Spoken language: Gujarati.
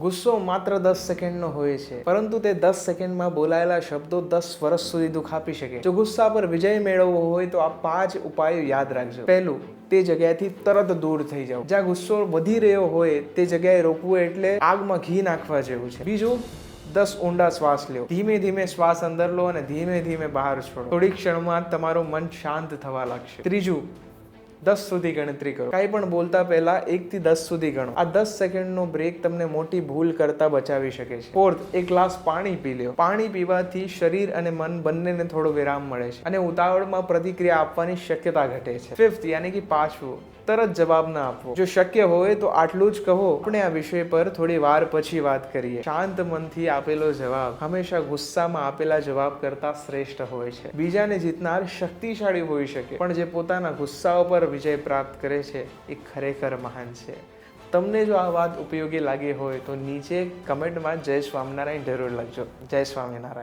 ગુસ્સો માત્ર 10 સેકન્ડનો હોય છે, પરંતુ તે 10 સેકન્ડમાં બોલાયેલા શબ્દો 10 વર્ષ સુધી દુઃખ આપી શકે. જો ગુસ્સા પર વિજય મેળવવો હોય તો આ 5 ઉપાયો યાદ રાખજો. પહેલું, તે જગ્યાએથી તરત દૂર થઈ જાઓ. જ્યાં ગુસ્સો વધી રહ્યો હોય તે જગ્યાએ રોકવું એટલે આગમાં ઘી નાખવા જેવું છે. બીજું, 10 ઊંડા શ્વાસ લો. ધીમે ધીમે શ્વાસ અંદર લો અને ધીમે ધીમે બહાર છોડો. થોડીક ક્ષણમાં તમારું મન શાંત થવા લાગશે. ત્રીજું, 10 સુધી ગણતરી કરો. કાંઈ પણ બોલતા પહેલા 1 થી 10 સુધી ગણો. આ 10 સેકન્ડનો બ્રેક તમને મોટી ભૂલ કરતા બચાવી શકે છે. ફોર્થ, એક ગ્લાસ પાણી પી લો. પાણી પીવાથી શરીર અને મન બંનેને થોડો વિરામ મળે છે અને ઉતાવળમાં પ્રતિક્રિયા આપવાની શક્યતા ઘટે છે. ફિફ્થ, યાની કે પાંચમું, તરત જવાબ ના આપવો. જો શક્ય હોય તો આટલું જ કહો, આપણે આ વિષય પર થોડી વાર પછી વાત કરીએ. શાંત મનથી આપેલો જવાબ હંમેશા ગુસ્સામાં આપેલા જવાબ કરતા શ્રેષ્ઠ હોય છે. બીજાને જીતનાર શક્તિશાળી હોઈ શકે, પણ જે પોતાના ગુસ્સા પર વિજય પ્રાપ્ત કરે છે એ ખરેખર મહાન છે. તમને જો આ વાત ઉપયોગી લાગી હોય તો નીચે કમેન્ટમાં જય સ્વામિનારાયણ જરૂર લખજો. જય સ્વામિનારાયણ.